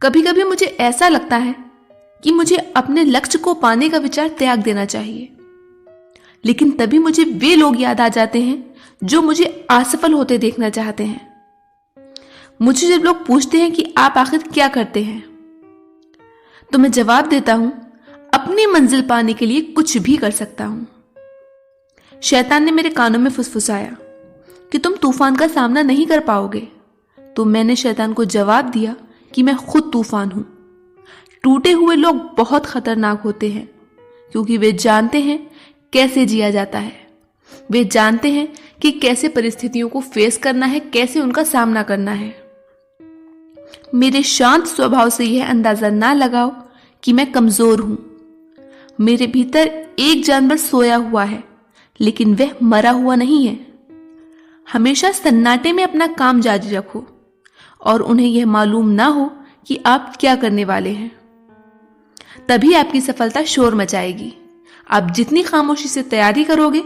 कभी कभी मुझे ऐसा लगता है कि मुझे अपने लक्ष्य को पाने का विचार त्याग देना चाहिए, लेकिन तभी मुझे वे लोग याद आ जाते हैं जो मुझे असफल होते देखना चाहते हैं। मुझे जब लोग पूछते हैं कि आप आखिर क्या करते हैं, तो मैं जवाब देता हूं, अपनी मंजिल पाने के लिए कुछ भी कर सकता हूं। शैतान ने मेरे कानों में फुसफुसाया कि तुम तूफान का सामना नहीं कर पाओगे, तो मैंने शैतान को जवाब दिया कि मैं खुद तूफान हूं। टूटे हुए लोग बहुत खतरनाक होते हैं, क्योंकि वे जानते हैं कैसे जिया जाता है। वे जानते हैं कि कैसे परिस्थितियों को फेस करना है, कैसे उनका सामना करना है। मेरे शांत स्वभाव से यह अंदाजा ना लगाओ कि मैं कमजोर हूं। मेरे भीतर एक जानवर सोया हुआ है, लेकिन वह मरा हुआ नहीं है। हमेशा सन्नाटे में अपना काम जारी रखो और उन्हें यह मालूम ना हो कि आप क्या करने वाले हैं। तभी आपकी सफलता शोर मचाएगी। आप जितनी खामोशी से तैयारी करोगे,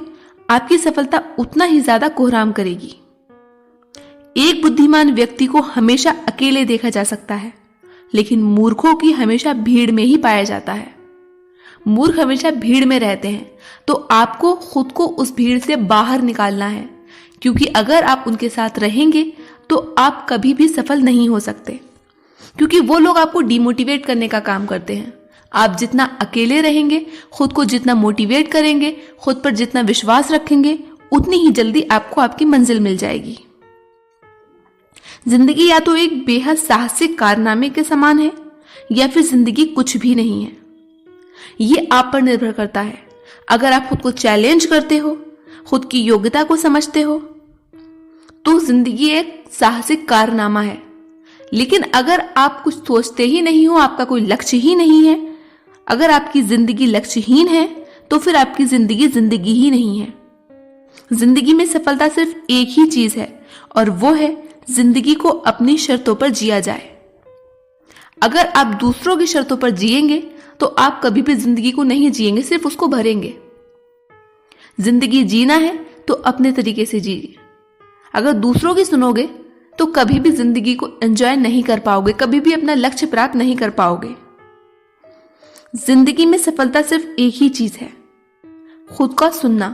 आपकी सफलता उतना ही ज्यादा कोहराम करेगी। एक बुद्धिमान व्यक्ति को हमेशा अकेले देखा जा सकता है, लेकिन मूर्खों की हमेशा भीड़ में ही पाया जाता है। मूर्ख हमेशा भीड़ में रहते हैं, तो आपको खुद को उस भीड़ से बाहर निकालना है, क्योंकि अगर आप उनके साथ रहेंगे तो आप कभी भी सफल नहीं हो सकते, क्योंकि वो लोग आपको डिमोटिवेट करने का काम करते हैं। आप जितना अकेले रहेंगे, खुद को जितना मोटिवेट करेंगे, खुद पर जितना विश्वास रखेंगे, उतनी ही जल्दी आपको आपकी मंजिल मिल जाएगी। जिंदगी या तो एक बेहद साहसिक कारनामे के समान है, या फिर जिंदगी कुछ भी नहीं है। ये आप पर निर्भर करता है। अगर आप खुद को चैलेंज करते हो, खुद की योग्यता को समझते हो, तो जिंदगी एक साहसिक कारनामा है। लेकिन अगर आप कुछ सोचते ही नहीं हो, आपका कोई लक्ष्य ही नहीं है, अगर आपकी जिंदगी लक्ष्यहीन है, तो फिर आपकी जिंदगी जिंदगी ही नहीं है। जिंदगी में सफलता सिर्फ एक ही चीज है, और वो है जिंदगी को अपनी शर्तों पर जिया जाए। अगर आप दूसरों की शर्तों पर जिएंगे, तो आप कभी भी जिंदगी को नहीं जिएंगे, सिर्फ उसको भरेंगे। जिंदगी जीना है तो अपने तरीके से जिए। अगर दूसरों की सुनोगे तो कभी भी जिंदगी को एंजॉय नहीं कर पाओगे, कभी भी अपना लक्ष्य प्राप्त नहीं कर पाओगे। जिंदगी में सफलता सिर्फ एक ही चीज है, खुद का सुनना,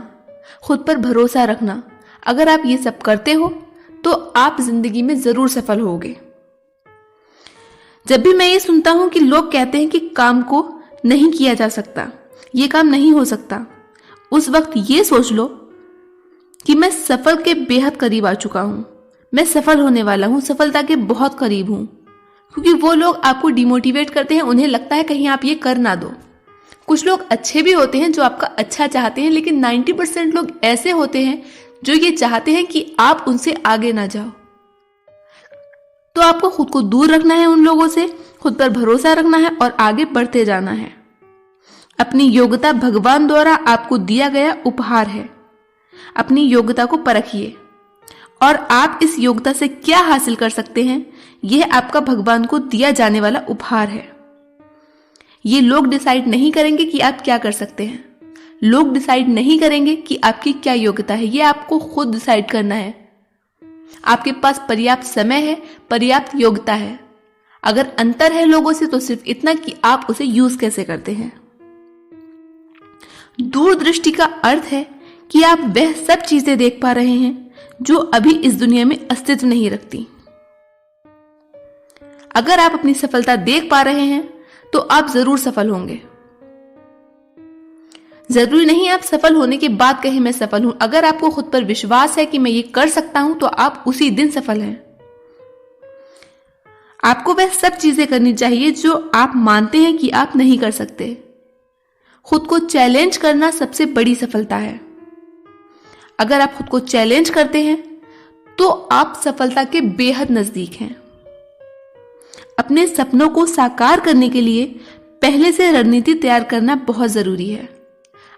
खुद पर भरोसा रखना। अगर आप ये सब करते हो तो आप जिंदगी में जरूर सफल होगे। जब भी मैं ये सुनता हूं कि लोग कहते हैं कि काम को नहीं किया जा सकता, ये काम नहीं हो सकता, उस वक्त ये सोच लो कि मैं सफल के बेहद करीब आ चुका हूं। मैं सफल होने वाला हूं, सफलता के बहुत करीब हूं। क्योंकि वो लोग आपको डिमोटिवेट करते हैं, उन्हें लगता है कहीं आप ये कर ना दो। कुछ लोग अच्छे भी होते हैं जो आपका अच्छा चाहते हैं, लेकिन 90% लोग ऐसे होते हैं जो ये चाहते हैं कि आप उनसे आगे ना जाओ। तो आपको खुद को दूर रखना है उन लोगों से, खुद पर भरोसा रखना है और आगे बढ़ते जाना है। अपनी योग्यता भगवान द्वारा आपको दिया गया उपहार है। अपनी योग्यता को परखिए और आप इस योग्यता से क्या हासिल कर सकते हैं, यह आपका भगवान को दिया जाने वाला उपहार है। ये लोग डिसाइड नहीं करेंगे कि आप क्या कर सकते हैं। लोग डिसाइड नहीं करेंगे कि आपकी क्या योग्यता है, ये आपको खुद डिसाइड करना है। आपके पास पर्याप्त समय है, पर्याप्त योग्यता है। अगर अंतर है लोगों से तो सिर्फ इतना कि आप उसे यूज कैसे करते हैं। दूरदृष्टि का अर्थ है कि आप वह सब चीजें देख पा रहे हैं जो अभी इस दुनिया में अस्तित्व नहीं रखती। अगर आप अपनी सफलता देख पा रहे हैं तो आप जरूर सफल होंगे। जरूरी नहीं आप सफल होने के बाद कहें मैं सफल हूं। अगर आपको खुद पर विश्वास है कि मैं ये कर सकता हूं, तो आप उसी दिन सफल हैं। आपको वह सब चीजें करनी चाहिए जो आप मानते हैं कि आप नहीं कर सकते। खुद को चैलेंज करना सबसे बड़ी सफलता है। अगर आप खुद को चैलेंज करते हैं तो आप सफलता के बेहद नजदीक हैं। अपने सपनों को साकार करने के लिए पहले से रणनीति तैयार करना बहुत जरूरी है।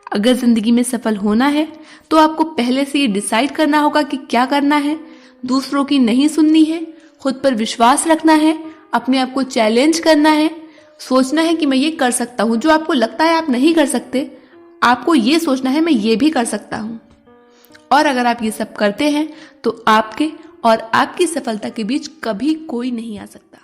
अगर जिंदगी में सफल होना है तो आपको पहले से ये डिसाइड करना होगा कि क्या करना है। दूसरों की नहीं सुननी है, खुद पर विश्वास रखना है, अपने आप को चैलेंज करना है, सोचना है कि मैं ये कर सकता हूं। जो आपको लगता है आप नहीं कर सकते, आपको ये सोचना है मैं ये भी कर सकता हूं। और अगर आप ये सब करते हैं तो आपके और आपकी सफलता के बीच कभी कोई नहीं आ सकता।